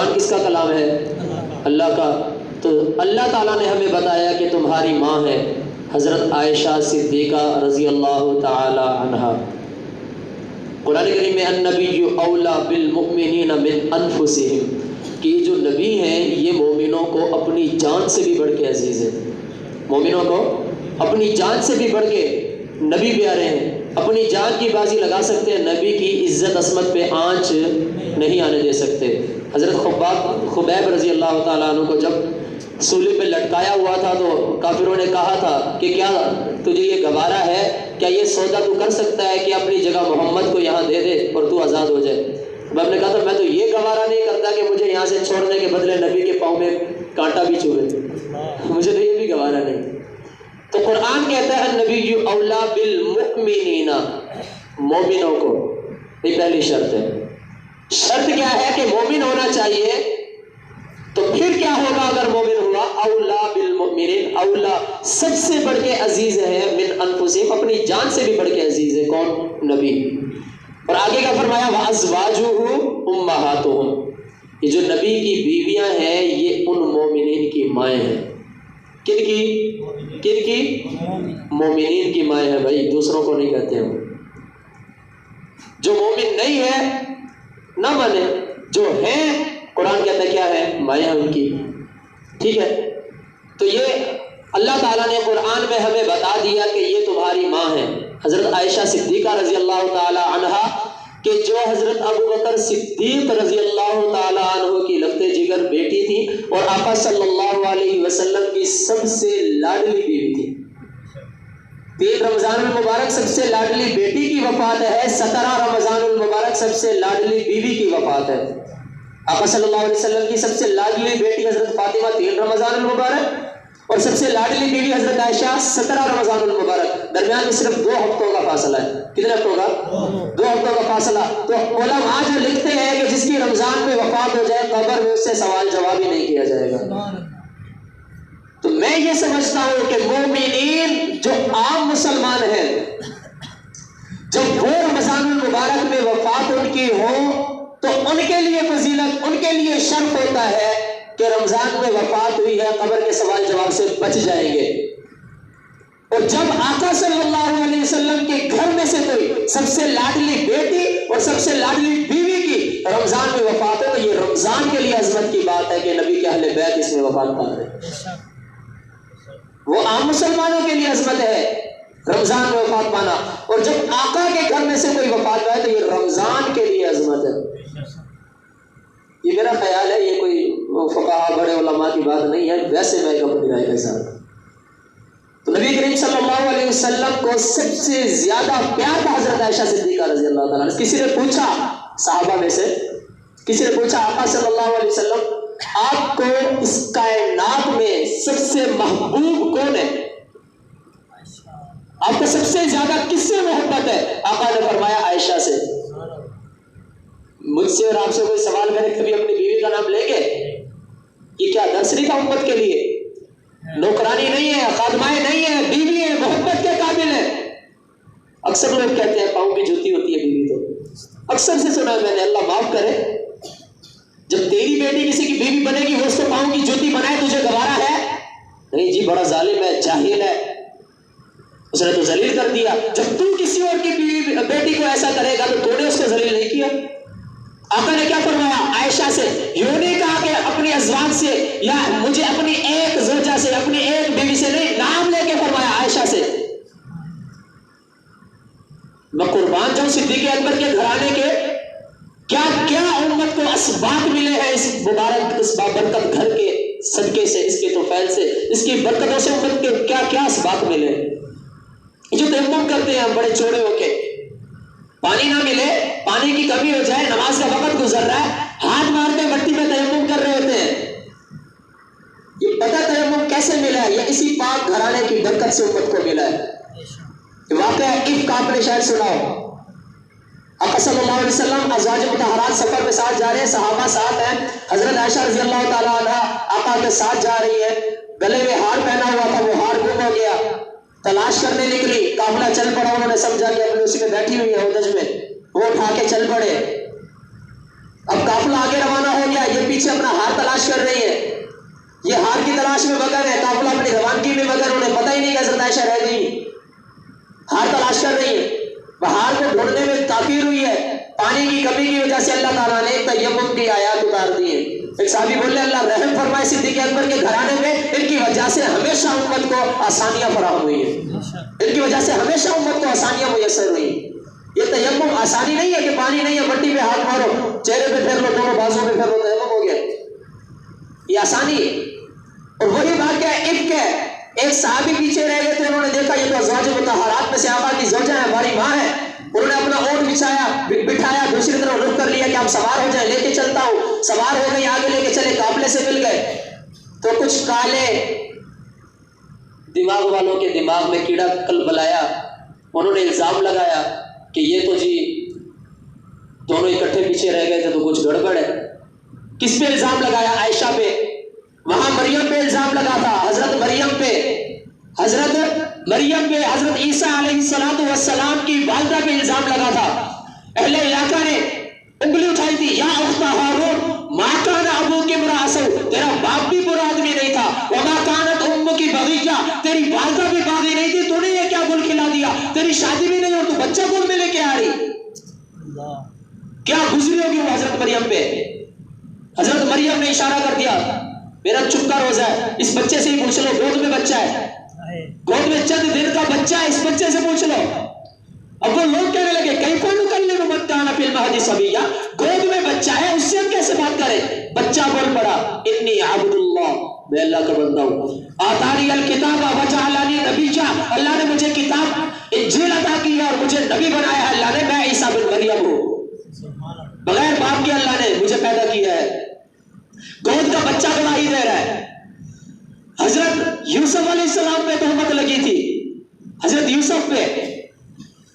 قرآن کس کا کلام ہے؟ اللہ کا۔ تو اللہ تعالیٰ نے ہمیں بتایا کہ تمہاری ماں ہے حضرت عائشہ صدیقہ رضی اللہ تعالی عنہا۔ قرآن کریم میں النبی اولا بالمؤمنین من انفسہم، کہ یہ جو نبی ہیں یہ مومنوں کو اپنی جان سے بھی بڑھ کے عزیز ہے، مومنوں کو اپنی جان سے بھی بڑھ کے نبی پیارے ہیں، اپنی جان کی بازی لگا سکتے ہیں، نبی کی عزت عصمت پہ آنچ نہیں آنے دے سکتے۔ حضرت خبیب رضی اللہ تعالیٰ عنہ کو جب سولی پہ لٹکایا ہوا تھا تو کافروں نے کہا تھا کہ کیا تجھے یہ گوارا ہے، کیا یہ سودا تو کر سکتا ہے کہ اپنی جگہ محمد کو یہاں دے دے اور تو آزاد ہو جائے؟ خبیب نے کہا تھا میں تو یہ گوارا نہیں کرتا کہ مجھے یہاں سے چھوڑنے کے بدلے نبی کے پاؤں میں کانٹا بھی چبھے، مجھے تو یہ بھی گوارا نہیں۔ تو قرآن کہتا ہے النبی اولا بالمؤمنین، مومنوں کو، یہ پہلی شرط ہے۔ شرط کیا ہے کہ مومن ہونا چاہیے، تو پھر کیا ہوگا اگر مومن ہوا؟ اولا بالمؤمنین، اولا سب سے بڑھ کے عزیز ہے، من انفسہم اپنی جان سے بھی بڑھ کے عزیز ہے، کون؟ نبی۔ اور آگے کا فرمایا وازواجہ امہاتہم، یہ جو نبی کی بیویاں ہیں یہ ان مومنین کی مائیں ہیں۔ کن کی؟ مومنین کی مائیں ہیں بھائی، دوسروں کو نہیں کہتے ہم۔ جو مومن نہیں ہے نہ مانے، جو ہیں قرآن کہتا ہے کیا ہے؟ مائیں ہیں ان کی، ٹھیک ہے؟ تو یہ اللہ تعالیٰ نے قرآن میں ہمیں بتا دیا کہ یہ تمہاری ماں ہے۔ حضرت عائشہ صدیقہ رضی اللہ تعالی عنہا کہ جو حضرت ابوبکر صدیق رضی اللہ تعالی عنہ کی لفتے جگر بیٹی تھی اور آقا صلی اللہ علیہ وسلم کی سب سے لاڈلی بیوی تھی۔ 3 رمضان المبارک سب سے لاڈلی بیٹی کی وفات ہے، 17 رمضان المبارک سب سے لاڈلی بیوی کی وفات ہے۔ آقا صلی اللہ علیہ وسلم کی سب سے لاڈلی بیٹی حضرت فاطمہ 3 رمضان المبارک اور سب سے لاڈلی بیوی حضرت عائشہ 17 رمضان المبارک، درمیان میں صرف 2 ہفتوں کا فاصلہ ہے۔ کتنے ہفتوں کا؟ 2 ہفتوں کا فاصلہ۔ تو علماء جو لکھتے ہیں کہ جس کی رمضان میں وفات ہو جائے قبر میں اس سے سوال جواب ہی نہیں کیا جائے گا۔ تو میں یہ سمجھتا ہوں کہ مومنین جو عام مسلمان ہیں جب وہ رمضان المبارک میں وفات ان کی ہو تو ان کے لیے فضیلت، ان کے لیے شرف ہوتا ہے کہ رمضان میں وفات ہوئی ہے، قبر کے سوال جواب سے بچ جائیں گے۔ اور جب آقا صلی اللہ علیہ وسلم کے گھر میں سے کوئی سب سے لاڈلی بیٹی اور سب سے لاڈلی بیوی کی رمضان میں وفات ہو تو یہ رمضان کے لیے عظمت کی بات ہے کہ نبی کے اہل بیت اس میں وفات پا رہے۔ وہ عام مسلمانوں کے لیے عظمت ہے رمضان میں وفات پانا، اور جب آقا کے گھر میں سے کوئی وفات پائے تو یہ رمضان کے لیے عظمت ہے۔ یہ میرا خیال ہے، یہ کوئی فقہا بڑے علماء کی بات نہیں ہے، ویسے میں ایک اپنی رائے کے ساتھ۔ تو نبی کریم صلی اللہ علیہ وسلم کو سب سے زیادہ پیار تھا حضرت عائشہ صدیقہ رضی اللہ تعالیٰ عنہ۔ کسی نے پوچھا صحابہ میں سے، کسی نے پوچھا آقا صلی اللہ علیہ وسلم آپ کو اس کائنات میں سب سے محبوب کون ہے؟ آپ کو سب سے زیادہ کس سے محبت ہے؟ آقا نے فرمایا عائشہ سے۔ مجھ سے اور آپ سے کوئی سوال کرے کبھی اپنی بیوی کا نام لے کے؟ یہ کیا درس نہیں تھا امت کے لیے؟ نوکرانی نہیں ہے، خادمائیں نہیں ہے، بیوی ہے، محبت کے قابل ہے۔ اکثر لوگ کہتے ہیں پاؤں کی جوتی ہوتی ہے بیوی، تو اکثر سے سنا ہے میں نے، اللہ معاف کرے، جب تیری بیٹی کسی کی بیوی بنے گی وہ اس کو پاؤں کی جوتی بنائے تجھے گوارا ہے؟ نہیں جی، بڑا ظالم ہے، جاہل ہے، اس نے تو ذلیل کر دیا۔ جب تو کسی اور کی بیٹی کو ایسا کرے گا تو تو نے اس کو ذلیل نہیں کیا؟ آقا نے کیا فرمایا عائشہ سے؟ یوں نہیں کہا کہ اپنی ازواج سے یا مجھے اپنی ایک زوجہ سے، اپنی ایک بیوی سے، نہیں، نام لے کے فرمایا عائشہ سے۔ میں قربان جاؤں صدیق اکبر کے گھرانے کے کیا کیا امت کو اسباق ملے ہیں اس مبارک، اس بابرکت گھر کے صدقے سے، اس کے توفیل سے، اس کی برکتوں سے امت کے کیا کیا اسباق ملے۔ جو تیمم کرتے ہیں بڑے چوڑے ہو کے، پانی نہ ملے، پانی کی کمی ہو جائے، نماز کا وقت گزر رہا ہے، ہاتھ مارتے مٹی میں تیمم کر رہے ہوتے ہیں۔ یہ پتہ تیمم کیسے ملا ہے؟ یہ اسی پاک گھرانے کی برکت سے امت کو ملا ہے۔ واقعہ عفق آپ نے شاید سنا ہو، آقا صلی اللہ علیہ وسلم ازواج مطہرات سفر میں ساتھ جا رہے ہیں، صحابہ ساتھ ہیں، حضرت عائشہ رضی اللہ تعالیٰ عنہ آقا کے ساتھ جا رہی ہے، گلے میں ہار پہنا ہوا تھا، وہ ہار گم ہو گیا، تلاش کرنے نکلی، قافلہ چل پڑا، انہوں نے سمجھا کہ اپنے اسی میں بیٹھی ہوئی ہے ہودج میں، وہ اٹھا کے چل پڑے۔ اب قافلہ آگے روانہ ہو گیا، یہ پیچھے اپنے یہ ہار کی تلاش میں مگن ہے، قافلہ اپنی روانگی میں مگن، انہیں پتہ ہی نہیں کہ حضرت عائشہ رہ گئی، ہار تلاش کر رہی ہے. بہار کو ڈھونڈنے میں تاخیر ہوئی ہے، پانی کی کمی کی وجہ سے اللہ تعالیٰ نے تیمم کی آیات اتار دی ہے. ایک صحابی بولے اللہ رحم فرمائے صدیق اکبر کے گھرانے میں، ان کی وجہ سے ہمیشہ امت کو آسانیاں فراہم ہوئی ہیں، ان کی وجہ سے ہمیشہ امت کو آسانیاں میسر ہوئی. یہ تیمم آسانی نہیں ہے کہ پانی نہیں ہے مٹی پہ ہاتھ مارو، چہرے پہ پھیر لو، دونوں بازو پہ پھیر لو، تیمم ہو گیا. یہ آسانی ہے. اور وہی واقعہ عفق ہے. ایک صحابی پیچھے رہ گئے تھے، انہوں نے دیکھا یہ تو ازواج مطہرات میں سے آقا کی زوجہ ہے، ہماری ماں ہے. انہوں نے اپنا اونٹ بٹھایا، دوسری طرف رخ کر لیا کہ آپ سوار ہو جائیں، لے کے چلتا ہوں. سوار ہو گئی، آگے لے کے چلے، قافلے سے مل گئے تو کچھ کالے دماغ والوں کے دماغ میں کیڑا کل بلایا. انہوں نے الزام لگایا کہ یہ تو جی دونوں اکٹھے پیچھے رہ گئے تھے تو کچھ گڑبڑ ہے. کس پہ الزام لگایا؟ عائشہ پہ. وہاں مریم پہ الزام لگا تھا، حضرت مریم پہ، حضرت عیسیٰ علیہ السلام کی والدہ پہ الزام لگا تھا. اہل علاقہ نے انگلی اٹھائی تھی، یا اخت ہارون ما کان ابوک امرأ سوء، تیرا باپ بھی برا آدمی نہیں تھا، وما کانت امک بغیہ، تیری والدہ بھی باغی نہیں تھی، تو نے یہ کیا گل کھلا دیا، تیری شادی بھی نہیں اور تو بچہ گول میں لے کے آ رہی. کیا گزری ہوگی وہ حضرت مریم پہ. حضرت مریم نے اشارہ کر دیا میرا چپ کا روزہ ہے، اس بچے سے ہی پوچھ لو، گود میں بچہ ہے، گود میں چند دن کا بچہ ہے، اس بچے سے پوچھ لو. اب وہ لوگ کہنے لگے کیف نکلم من کان فی المہد صبیا، گود میں بچہ ہے اس سے ہم کیسے بات کریں. بچہ بول پڑا انی عبد اللہ، میں اللہ کا بندہ ہوں، آتانی الکتاب وجعلنی نبیا، اللہ نے مجھے کتاب انجیل عطا کی ہے اور مجھے نبی بنایا ہے اللہ نے، میں عیسیٰ بن مریم ہوں، بغیر باپ کے اللہ نے مجھے پیدا کیا ہے. گود کا بچہ گواہی دے رہا ہے. حضرت یوسف علیہ السلام پہ تہمت لگی تھی، حضرت یوسف پہ،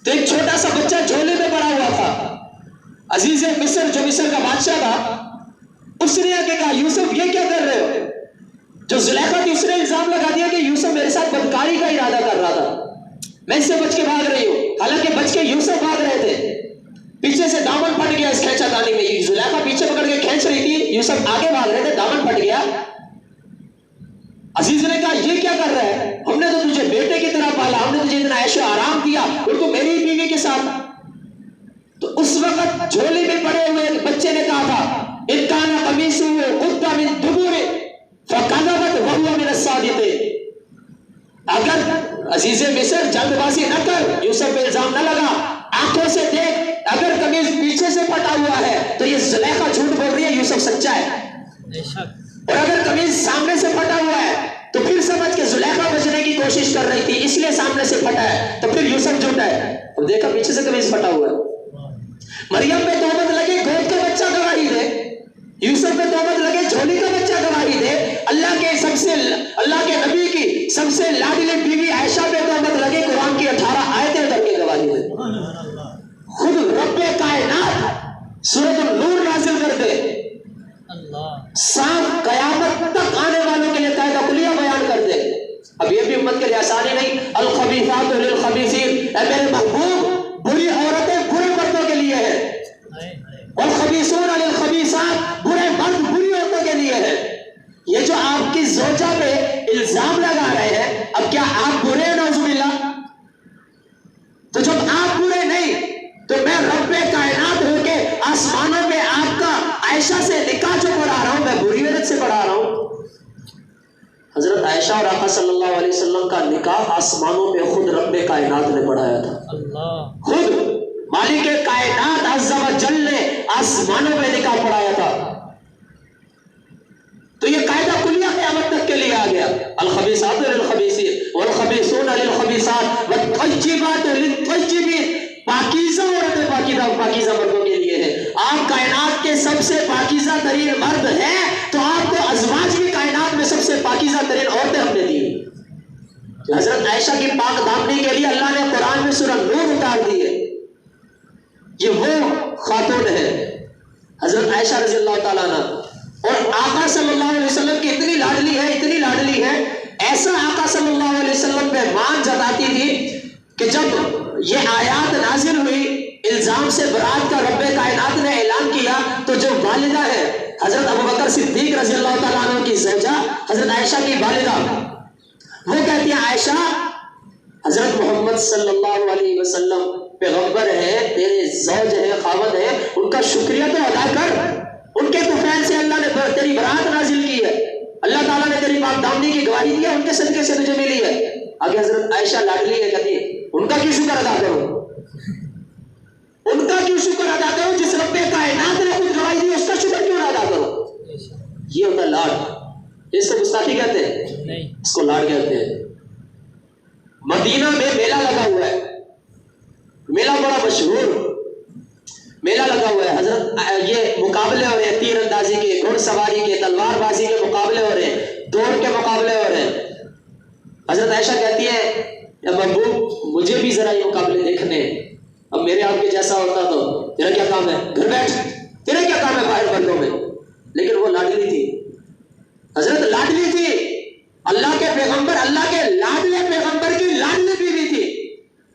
تو ایک چھوٹا سا بچہ جھولے میں پڑا ہوا تھا. عزیز مصر جو مصر کا بادشاہ تھا، اس نے آ کے کہا یوسف یہ کیا کر رہے ہو. جو زلیخا تھی اس نے الزام لگا دیا کہ یوسف میرے ساتھ بدکاری کا ارادہ کر رہا تھا، میں اس سے بچ کے بھاگ رہی ہوں. حالانکہ بچ کے یوسف بھاگ رہے تھے. پیچھے سے دامن پھٹ گیا اس کھینچا تانی میں، زلیخا پیچھے پکڑ کے کھینچ رہی تھی، یوسف آگے بھاگ رہے تھے، دامن پھٹ گیا. عزیز نے کہا یہ کیا کر رہا ہے، ہم نے تو تجھے بیٹے کی طرح پالا، ہم نے تجھے اتنا عیش و آرام دیا اور تو میری ہی بیوی کے ساتھ. تو اس وقت جھولی میں پڑے ہوئے بچے نے کہا تھا ان کان قمیصہ قد من دبر فکذبت وهو من الصادقین. اگر عزیز مصر جلد بازی نہ کر، یوسف پہ الزام نہ لگا، آنکھوں سے دیکھ، اگر قمیص پیچھے سے پھٹا ہوا ہے تو یہ زلیخا جھوٹ بول رہی ہے، یوسف سچا ہے. اور اگر قمیص سامنے سے پھٹا ہوا ہے تو پھر سمجھ کے زلیخا بچنے کی کوشش کر رہی تھی اس لیے سامنے سے پھٹا ہے، تو پھر یوسف جھوٹا ہے. اب دیکھا پیچھے سے قمیص پھٹا ہوا ہے. مریم پہ تہمت لگے گود کا بچہ گواہی دے، یوسف پہ تہمت لگے جھولی کا بچہ گواہی دے، اللہ کے نبی کی سب سے لاڈلی بیوی عائشہ پہ تہمت لگے قرآن کی 18 آیتیں ادھر کے گواہی دے. خود رب کائنات سورۃ النور نازل کر دے، صاف قیامت تک آنے والوں کے لیے قاعدہ کلیہ بیان کر دے. اب یہ بھی امت کے لیے آسانی نہیں. الخبیثات للخبیثین، اے میرے محبوب بری عورتیں برے مردوں کے لیے ہیں، والخبیثون للخبیثات، برے مرد بری عورتوں کے لیے ہیں. یہ جو آپ کی زوجہ پہ الزام لگا رہے ہیں، اب کیا آپ برے ہیں؟ نعوذ باللہ. تو جب آپ برے نہیں تو میں رب کائنات ہو کے آسمانوں میں آپ کا عائشہ سے نکاح جو پڑھا رہا ہوں، میں بری عورت سے پڑھا رہا ہوں. حضرت عائشہ اور آقا صلی اللہ علیہ وسلم کا نکاح آسمانوں میں خود رب کائنات نے پڑھایا تھا. خود مالک کائنات عز و جل نے آسمانوں میں نکاح پڑھایا تھا. تو یہ قاعدہ کلیہ قیامت تک کے لیے آ گیا. الخبیثات للخبیثین والخبیثون للخبیثات والطیبات للطیبین. پاکیزہ عورتیں پاکیزہ مردوں کے لیے ہے. آپ کائنات کے سب سے پاکیزہ ترین مرد ہیں تو آپ کو ازواج بھی کائنات میں سب سے پاکیزہ ترین عورتیں ہم نے دی. حضرت عائشہ کی پاک دامنی کے لیے اللہ نے قرآن میں سورہ نور اتار دی ہے. یہ وہ خاتون ہے حضرت عائشہ رضی اللہ تعالیٰ عنہ، اور آقا صلی اللہ علیہ وسلم کی اتنی لاڈلی ہے، ایسا آقا صلی اللہ علیہ وسلم پہ مان جتاتی تھی کہ جب یہ آیات نازل ہوئی، الزام سے برات کا رب کائنات نے اعلان کیا، تو جو والدہ ہے حضرت ابوبکر بکر صدیق رضی اللہ تعالیٰ عنہ کی زوجہ حضرت عائشہ کی والدہ، وہ کہتی ہیں عائشہ حضرت محمد صلی اللہ علیہ وسلم پیغمبر ہے، تیرے زوج ہے، خاوند ہے، ان کا شکریہ تو ادا کر، ان کے طفیل سے اللہ نے تیری برات نازل کی ہے، اللہ تعالیٰ نے تیری پاک دامنی کی گواہی دی ہے، ان کے صدقے سے تجھے ملی ہے۔ آگے حضرت عائشہ لاڈلی ہے، کہتی ہے ان کا کیوں شکر ادا کرو، ان کا کیوں شکر ادا کرو، جس رب کائنات نے خود گواہی دی اس کا شکر کیوں ادا کرو۔ یہ ہوتا ہے لاڈ، اس کو گستاخی کہتے ہیں، اس کو لاڈ کہتے ہیں۔ مدینہ میں میلہ لگا ہوا ہے، میلہ بڑا مشہور میلہ لگا ہوا ہے، حضرت یہ مقابلے ہو رہے ہیں، تیر اندازی کے، گھوڑ سواری کے، تلوار بازی کے مقابلے ہو رہے ہیں، دوڑ کے مقابلے ہو رہے ہیں۔ حضرت عائشہ کہتی ہے یا محبوب مجھے بھی ذرا یہ مقابلے دیکھنے ہیں، اب میرے آپ کے جیسا ہوتا تو تیرا کیا کام ہے، گھر بیٹھ، تیرا کیا کام ہے باہر بندوں میں۔ لیکن وہ لاڈلی تھی، حضرت لاڈلی تھی، اللہ کے پیغمبر، اللہ کے لاڈلے پیغمبر کی لاڈلی بیوی تھی۔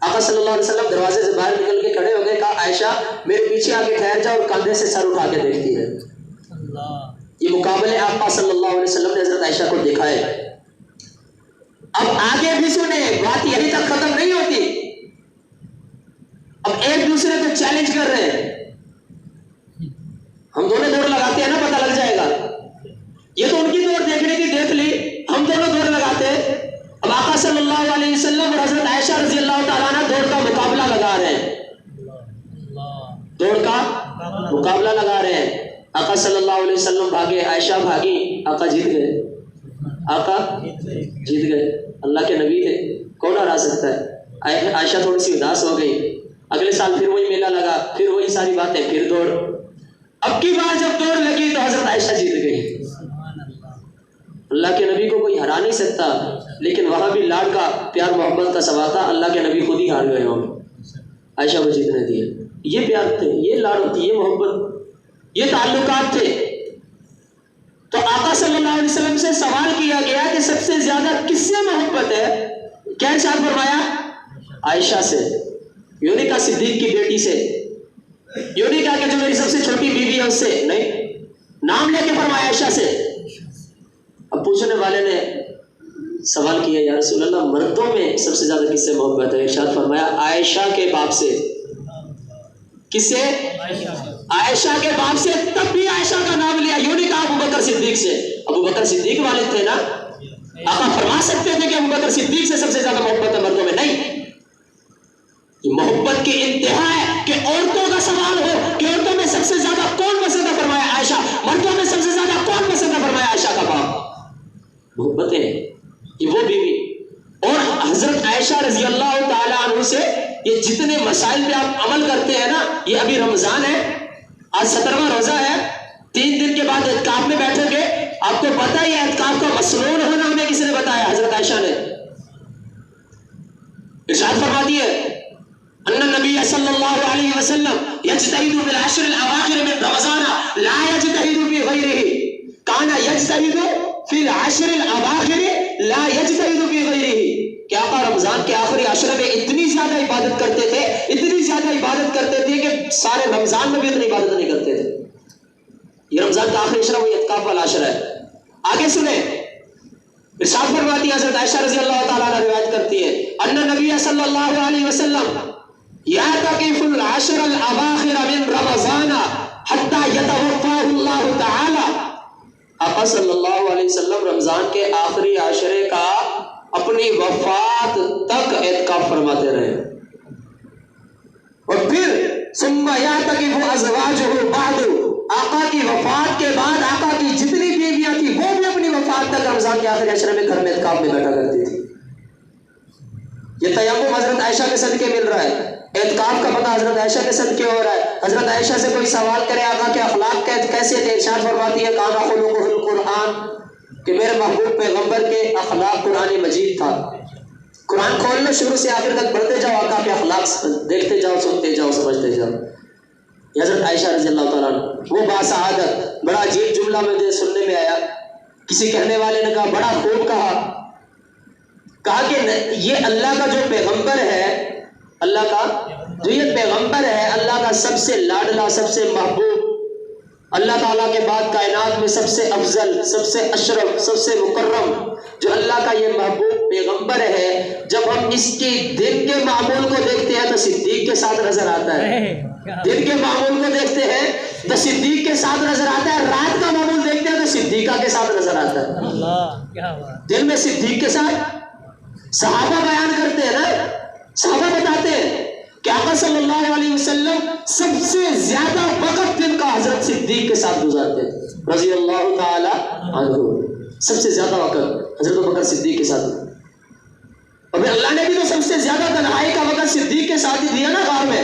آقا صلی اللہ علیہ وسلم دروازے سے باہر نکل کے کھڑے ہو گئے، کہا عائشہ میرے پیچھے آ کے ٹھہر جا، اور کندھے سے سر اٹھا کے دیکھتی ہے۔ یہ مقابلے آقا صلی اللہ علیہ وسلم نے حضرت عائشہ کو دکھائے۔ اب آگے بھی سنیں، بات یہی تک ختم نہیں ہوتی، اب ایک دوسرے کو چیلنج کر رہے ہیں، ہم دونوں دوڑ لگاتے ہیں نا، پتہ لگ جائے گا، یہ تو ان کی دوڑ دیکھنے کی دیکھ لی، ہم دونوں دوڑ لگاتے ہیں۔ اب آقا صلی اللہ علیہ وسلم اور حضرت عائشہ رضی اللہ تعالیٰ عنہ دوڑ کا مقابلہ لگا رہے ہیں، دوڑ کا مقابلہ لگا رہے ہیں۔ آقا صلی اللہ علیہ وسلم بھاگے، عائشہ بھاگی، آقا جیت گئے، آقا جیت گئے، اللہ کے نبی تھے، کون ہرا سکتا ہے۔ عائشہ تھوڑی سی اداس ہو گئی، اگلے سال پھر وہی میلہ لگا، پھر وہی ساری باتیں، پھر دوڑ، اب کی بار جب دوڑ لگی تو حضرت عائشہ جیت گئی۔ اللہ کے نبی کو کوئی ہرا نہیں سکتا، لیکن وہاں بھی لاڈ کا، پیار محبت کا سوال تھا، اللہ کے نبی خود ہی ہار گئے ہوں، عائشہ کو جیتنے دیے۔ یہ پیار تھے، یہ لاڈ ہوتی، یہ محبت، یہ تعلقات تھے۔ تو آقا صلی اللہ علیہ وسلم سے سوال کیا گیا کہ سب سے زیادہ کس سے محبت ہے؟ کیا ارشاد فرمایا؟ عائشہ سے، یوں نہیں کہا صدیق کی بیٹی سے، یوں نہیں کہا کہ جو میری سب سے چھوٹی بیوی ہے اس سے، نہیں، نام لے کے فرمایا عائشہ سے۔ اب پوچھنے والے نے سوال کیا یا رسول اللہ مردوں میں سب سے زیادہ کس سے محبت ہے؟ ارشاد فرمایا عائشہ کے باپ سے۔ کس سے؟ عائشہ کے باپ سے۔ تب بھی عائشہ کا نام لیا، یوں نہیں کہا ابو بکر صدیق سے، ابو بکر صدیق والد تھے نا، آقا فرما سکتے تھے کہ ابو بکر صدیق سے سب سے زیادہ محبت ہے مردوں میں، نہیں، یہ محبت کی انتہا ہے کہ عورتوں کا سوال ہو کہ عورتوں میں سب سے زیادہ کون پسند ہے، فرمایا عائشہ، مردوں میں سب سے زیادہ کون پسند ہے، فرمایا عائشہ کا باپ۔ محبتیں یہ وہ بیوی، اور حضرت عائشہ رضی اللہ تعالیٰ عنہ سے یہ جتنے مسائل پہ آپ عمل کرتے ہیں نا، یہ ابھی رمضان ہے، آج 17واں روزہ ہے، 3 دن کے بعد اعتکاف میں بیٹھیں گے، آپ کو پتہ ہی ہے اعتکاف کا مسنون ہونا ہمیں کس نے بتایا؟ حضرت عائشہ نے ارشاد فرماتی ہے ان النبی صلی اللہ علیہ وسلم یجتہد فی العشر الاواخر من رمضان لا یجتہد فی غیرہ، کان یجتہد فی العشر الاواخر لا یجتہد فی غیرہ، کہ آقا رمضان کے آخری عشرے میں اتنی زیادہ عبادت کرتے تھے، اتنی زیادہ عبادت کرتے تھے کہ سارے رمضان میں بھی اتنی عبادت نہیں کرتے تھے۔ یہ رمضان کا آخری عشرہ وہی اعتکاف والا عشرہ ہے۔ آگے سنیں، ارشاد فرماتی ہے حضرت عائشہ رضی اللہ تعالیٰ عنہ روایت کرتی ہے ان نبی صلی اللہ علیہ وسلم یعتکف العشر الاواخر من رمضان حتی یتوفاہ اللہ تعالی، آقا صلی اللہ علیہ وسلم رمضان کے آخری عشرے کا اپنی وفات تک اعتکاف فرماتے رہے، اور پھر ثم یعتکف ازواجہ بعد، آقا کی وفات کے بعد آقا کی جتنی بیویاں تھی وہ بھی اپنی وفات تک رمضان کے آخری عشرے میں گھر میں اعتکاف میں بیٹھا کرتی تھی۔ یہ تیمم حضرت عائشہ کے صدقے مل رہا ہے، اعتکاف کا پتہ حضرت عائشہ کے صدقے ہو رہا ہے۔ حضرت عائشہ سے کوئی سوال کرے آقا کے اخلاق کیسے تھے، ارشاد فرماتی ہے کان خلقہ القرآن، کہ میرے محبوب پیغمبر کے اخلاق قرآن مجید تھا۔ قرآن کھول لو، شروع سے آخر تک پڑھتے جاؤ، آقا کے اخلاق دیکھتے جاؤ، سنتے جاؤ، سمجھتے جاؤ۔ حضرت عائشہ رضی اللہ تعالیٰ عنہ وہ باسعادت، بڑا عجیب جملہ مجھے سننے میں آیا، کسی کہنے والے نے کہا بڑا خوب کہا کہ یہ اللہ کا جو پیغمبر ہے، اللہ کا جو یہ پیغمبر ہے، اللہ کا سب سے لاڈلا، سب سے محبوب، اللہ تعالیٰ کے بعد کائنات میں سب سے افضل، سب سے اشرف، سب سے مکرم جو اللہ کا یہ محبوب پیغمبر ہے، جب ہم اس کے دن کے معمول کو دیکھتے ہیں تو صدیق کے ساتھ نظر آتا ہے. دن کے معمول کو دیکھتے ہیں تو صدیق کے ساتھ نظر آتا ہے، رات کا معمول دیکھتے ہیں تو صدیقہ کے ساتھ نظر آتا ہے. دن میں صدیق کے ساتھ صحابہ بیان کرتے ہیں نا، صحابہ بتاتے ہیں کہ آقا صلی اللہ علیہ وسلم سب سے زیادہ وقت دن کا حضرت صدیق کے ساتھ گزارتے تھے رضی اللہ تعالی عنہ. سب سے زیادہ وقت حضرت بکر صدیق کے ساتھ، اور اللہ نے بھی تو سب سے زیادہ تنہائی کا وقت صدیق کے ساتھ ہی دیا نا غار میں.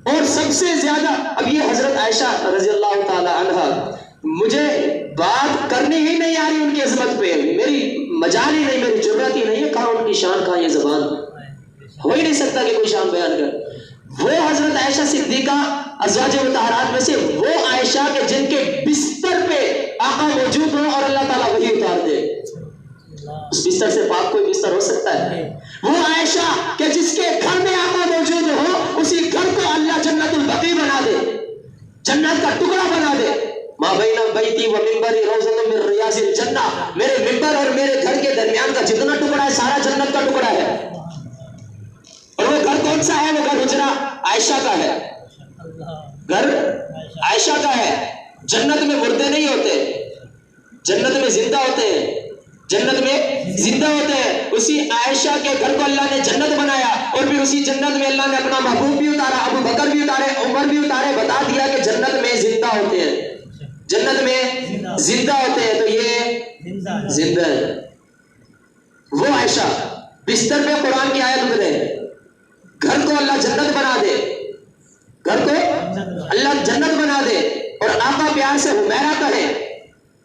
اور سب سے زیادہ اب یہ حضرت عائشہ رضی اللہ تعالی عنہ، مجھے بات کرنی ہی نہیں آ رہی ان کی عظمت پہ، میری مجال ہی نہیں، میری جرات ہی نہیں ہے، کہاں ان کی شان، کہاں یہ زبان، ہو ہی نہیں سکتا کہ کوئی شان بیان کر. وہ حضرت عائشہ صدیقہ ازواج مطہرات میں سے وہ عائشہ کے جن کے بستر پہ آقا موجود ہو اور اللہ تعالیٰ وحی اتار دے. اس بستر سے پاک کوئی بستر ہو سکتا ہے؟ وہ عائشہ کہ جس کے گھر میں آقا موجود ہو، اسی گھر کو اللہ جنت البقیع بنا دے، جنت کا ٹکڑا بنا دے. ما بین بیتی و منبری روضۃ من ریاض الجنہ، میرے منبر اور میرے گھر کے درمیان کا جتنا ٹکڑا ہے سارا جنت کا ٹکڑا ہے. اور وہ گھر کون سا ہے؟ وہ گھر حجرہ عائشہ کا ہے، گھر عائشہ کا ہے. جنت میں مردے نہیں ہوتے، جنت میں زندہ ہوتے ہیں، جنت میں زندہ ہوتے ہیں. اسی عائشہ کے گھر کو اللہ نے جنت بنایا، اور پھر اسی جنت میں اللہ نے اپنا محبوب بھی اتارا، ابو بکر بھی اتارے، عمر بھی اتارے، بتا دیا کہ جنت میں زندہ ہوتے ہیں، جنت میں زندہ ہوتے ہیں. تو یہ زندہ ہے. وہ عائشہ بستر پہ قرآن کی آیت اترے، گھر کو اللہ جنت بنا دے، گھر کو اللہ جنت بنا دے. اور آقا پیار سے حمیرہ کہے،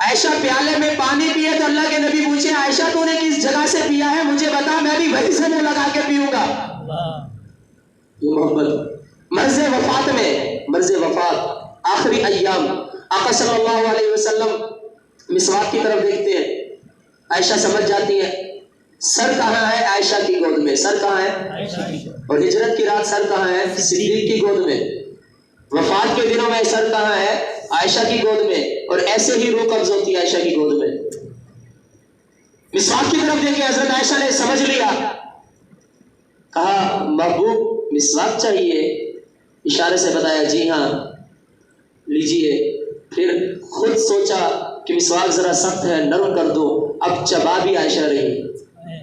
عائشہ پیالے میں پانی پیے تو اللہ کے نبی پوچھے عائشہ تو نے کس جگہ سے پیا ہے مجھے بتا، میں بھی وہیں سے منہ لگا کے پیوں گا. یہ محبت. مرض وفات میں، مرض وفات آخری ایام آقا صلی اللہ علیہ وسلم مسواک کی طرف دیکھتے ہیں، عائشہ سمجھ جاتی ہے سر کہاں ہے، عائشہ کی گود میں. سر کہاں ہے؟ اور ہجرت کی رات سر کہاں ہے؟ صدیق کی گود میں. وفات کے دنوں میں سر کہاں ہے؟ عائشہ کی گود میں. اور ایسے ہی روح قبض ہوتی ہے عائشہ کی گود میں. مسواک کی طرف دیکھے حضرت عائشہ نے سمجھ لیا، کہا محبوب مسواک چاہیے، اشارے سے بتایا جی ہاں لیجئے. پھر خود سوچا کہ مسواک ذرا سخت ہے، نرم کر دو. اب چبا بھی عائشہ رہی،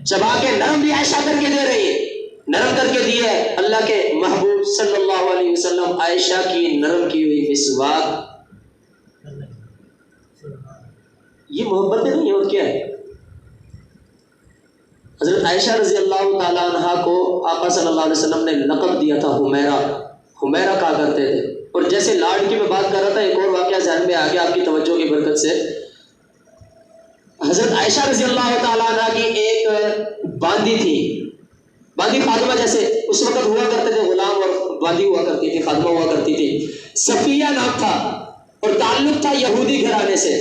چبا کے نرم بھی عائشہ کر کے دے رہی ہے، نرم کر کے دیے. اللہ کے محبوب صلی اللہ علیہ وسلم عائشہ کی نرم کی ہوئی مسواک. یہ محبت نہیں اور کیا ہے؟ حضرت عائشہ رضی اللہ تعالیٰ عنہ کو آقا صلی اللہ علیہ وسلم نے لقب دیا تھا حمیرہ. حمیرہ کہا کرتے تھے. اور جیسے لاڈ کی میں بات کر رہا تھا، ایک اور واقعہ ذہن میں آ گیا آپ کی توجہ کی برکت سے. حضرت عائشہ رضی اللہ تعالیٰ عنہ کی ایک باندی تھی، باندی خادمہ جیسے اس وقت ہوا کرتے تھے، غلام اور باندی ہوا کرتی تھی، خادمہ ہوا کرتی تھی. صفیہ نام تھا اور تعلق تھا یہودی گھرانے سے.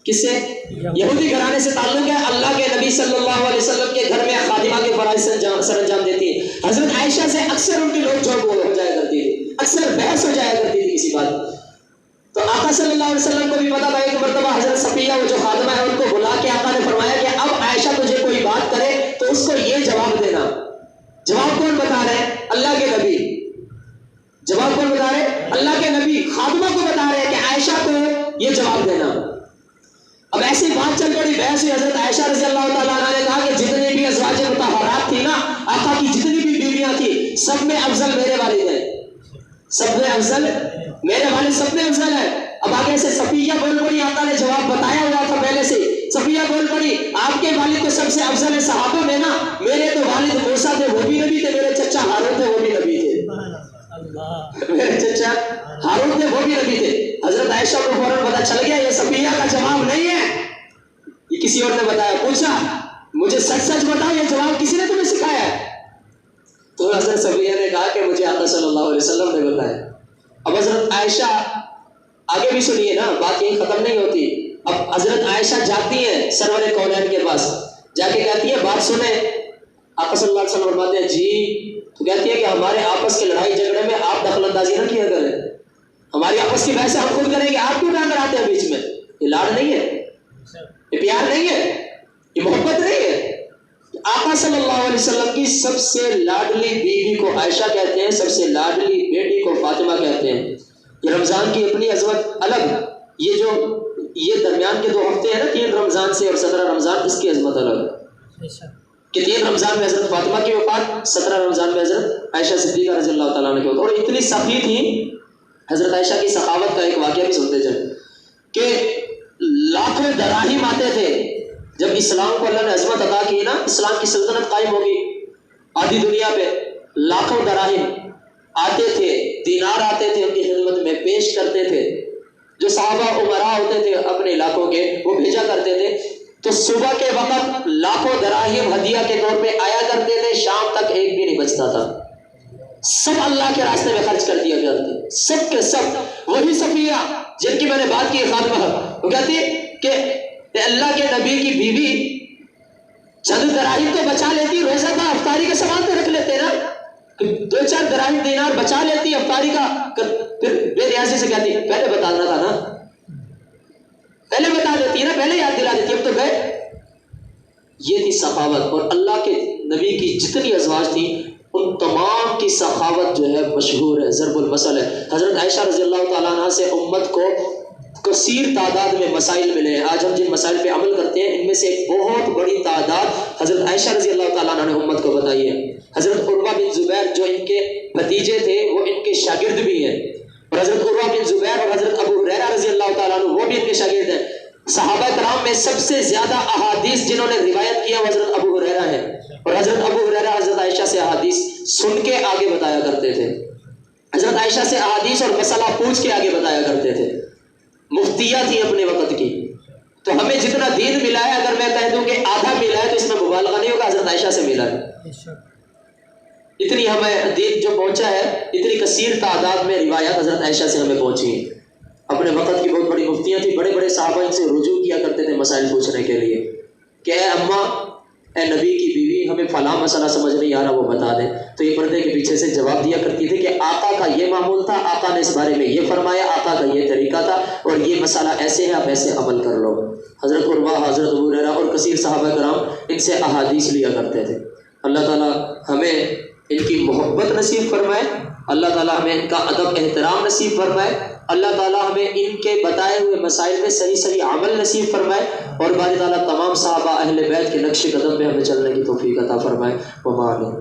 کس سے؟ یہودی گھرانے سے تعلق ہے. اللہ کے نبی صلی اللہ علیہ وسلم کے گھر میں خادمہ کے فرائض سر انجام دیتی ہے. حضرت عائشہ سے اکثر ان کی نوک جھوک ہو جایا کرتی تھی، اکثر بحث ہو جایا کرتی تھی کسی بات. تو آقا صلی اللہ علیہ وسلم کو بھی پتا تھا. ایک مرتبہ حضرت صفیہ وہ جو خادمہ ہے ان کو بلا کے آقا نے فرمایا کہ اب عائشہ تجھے کوئی بات کرے تو اس کو یہ جواب دینا. جواب کون بتا رہے ہیں؟ اللہ کے نبی. جواب کون بتا رہے ہیں؟ اللہ کے نبی خادمہ کو بتا رہے ہیں کہ عائشہ کو یہ جواب دینا. اب ایسی بات چل پڑی، بحث ہوئی. حضرت عائشہ رضی اللہ تعالیٰ عنہ نے کہا کہ جتنی بھی ازواج مطہرات تھی نا، آقا کی جتنی بھی بیویاں تھی، سب میں افضل میرے والد ہیں، سب میں افضل میرے والد، سب میں افضل ہے. اب آگے سے صفیہ بول پڑی، آقا نے جواب بتایا ہوا تھا پہلے سے. صفیہ بول پڑی آپ کے والد تو سب سے افضل ہے صحابہ میں نا، میرے تو والد موسیٰ تھے وہ بھی نبی تھے، میرے چچا ہارون تھے وہ بھی نبی تھے، میرے چچا ہارون تھے وہ بھی نبی تھے. حضرت عائشہ کو فوراً پتا چل گیا یہ صفیہ کا جواب نہیں ہے، یہ کسی اور نے بتایا. پوچھا مجھے سچ سچ بتاؤ یہ جواب کسی نے تمہیں سکھایا ہے؟ تو حضرت صفیہ نے کہا کہ مجھے آقا صلی اللہ علیہ وسلم نے بتایا. اب حضرت عائشہ آگے بھی سنیے نا، بات یہی ختم نہیں ہوتی. اب حضرت عائشہ جاتی ہیں سرور کونین کے پاس، جا کے کہتی ہے بات سنیں. آقا صلی اللہ علیہ وسلم فرماتے ہیں جی. تو کہتی ہے کہ ہمارے آپس کے لڑائی جھگڑے میں آپ دخل اندازی نہ کیا کریں، ہماری آپس کی بحث ہم خود کریں گے، آپ کیوں ڈانٹ آتے ہیں بیچ میں؟ یہ لاڈ نہیں ہے، یہ پیار نہیں ہے، یہ محبت نہیں ہے۔ آقا صلی اللہ علیہ وسلم کی سب سے لاڈلی بیوی کو عائشہ کہتے ہیں، سب سے لاڈلی بیٹی کو فاطمہ کہتے ہیں۔ یہ رمضان کی اپنی عظمت الگ، یہ درمیان کے 2 ہفتے ہیں نا، 3 رمضان سے اور 17 رمضان، اس کی عظمت الگ کہ 3 رمضان میں حضرت فاطمہ کی وفات، 17 رمضان میں حضرت عائشہ صدیقہ رضی اللہ تعالیٰ عنہ کی وفات۔ اور اتنی سخی تھی حضرت عائشہ کی سخاوت کا ایک واقعہ بھی سنتے جائیں کہ لاکھوں دراہیم آتے تھے جب اسلام کو اللہ نے عظمت عطا کی نا، اسلام کی سلطنت قائم ہوگی آدھی دنیا پہ، لاکھوں دراہیم آتے تھے، دینار آتے تھے، ان کی خدمت میں پیش کرتے تھے۔ جو صحابہ عمراء ہوتے تھے اپنے علاقوں کے، وہ بھیجا کرتے تھے، تو صبح کے وقت لاکھوں دراہیم ہدیہ کے طور پہ آیا کرتے تھے، شام تک ایک بھی نہیں بچتا تھا، سب اللہ کے راستے میں خرچ کر دیا کرتے، سب کے سب۔ وہی صفیہ جن کی میں نے بات کی خاتمہ، وہ کہتی کہ اللہ کے نبی کی بیوی چند دراہیم تو بچا لیتی، روزہ کا افطاری کا سامان تو رکھ لیتے نا، 2-4 دراہیم دینار بچا لیتی افطاری کا، پھر بے نیازی سے کہتی پہلے بتانا تھا نا، پہلے بتا دیتی ہے نا، پہلے یاد دلا دیتی، اب تو گئے۔ یہ تھی سخاوت، اور اللہ کے نبی کی جتنی ازواج تھی ان تمام کی سخاوت جو ہے مشہور ہے، ضرب المثل ہے۔ حضرت عائشہ رضی اللہ تعالیٰ عنہ سے امت کو کثیر تعداد میں مسائل ملے ہیں، آج ہم جن مسائل پہ عمل کرتے ہیں ان میں سے ایک بہت بڑی تعداد حضرت عائشہ رضی اللہ تعالیٰ عنہ نے امت کو بتائی ہے۔ حضرت عروہ بن زبیر جو ان کے بھتیجے تھے وہ ان کے شاگرد بھی ہیں، اور حضرت عروہ بن زبیر اور حضرت ابو ہریرہ رضی اللہ تعالیٰ عنہ وہ بھی ان کے شاگرد ہیں۔ صحابہ کرام میں سب سے زیادہ احادیث جنہوں نے روایت کیا وہ حضرت ابو ہریرہ ہیں، اور حضرت ابو ہریرہ حضرت عائشہ سے احادیث سن کے آگے بتایا کرتے تھے، حضرت عائشہ سے احادیث اور مسئلہ پوچھ کے آگے بتایا کرتے تھے، مفتیہ تھی اپنے وقت کی۔ تو ہمیں جتنا دین ملا ہے، اگر میں کہہ دوں کہ آدھا ملا ہے تو اس میں مبالغہ نہیں ہوگا، حضرت عائشہ سے ملا ہے۔ اتنی ہمیں دین جو پہنچا ہے، اتنی کثیر تعداد میں روایات حضرت عائشہ سے ہمیں پہنچی ہیں۔ اپنے وقت کی بہت بڑی مفتیاں تھیں، بڑے بڑے صحابہ ان سے رجوع کیا کرتے تھے مسائل پوچھنے کے لیے کہ اے اماں، اے نبی کی بیوی، ہمیں فلاں مسئلہ سمجھ نہیں آ رہا، وہ بتا دیں۔ تو یہ پردے کے پیچھے سے جواب دیا کرتی تھی کہ آقا کا یہ معمول تھا، آقا نے اس بارے میں یہ فرمایا، آقا کا یہ طریقہ تھا، اور یہ مسئلہ ایسے ہے، آپ ایسے عمل کر لو۔ حضرت عروہ، حضرت ابو ہریرہ اور کثیر صحابہ کرام ان سے احادیث لیا کرتے تھے۔ اللہ تعالیٰ ہمیں ان کی محبت نصیب فرمائے، اللہ تعالیٰ ہمیں ان کا ادب احترام نصیب فرمائے، اللہ تعالیٰ ہمیں ان کے بتائے ہوئے مسائل میں صحیح صحیح عمل نصیب فرمائے، اور باری تعالیٰ تمام صحابہ اہل بیت کے نقش قدم پہ ہمیں چلنے کی توفیق عطا فرمائے۔ وما علیہ۔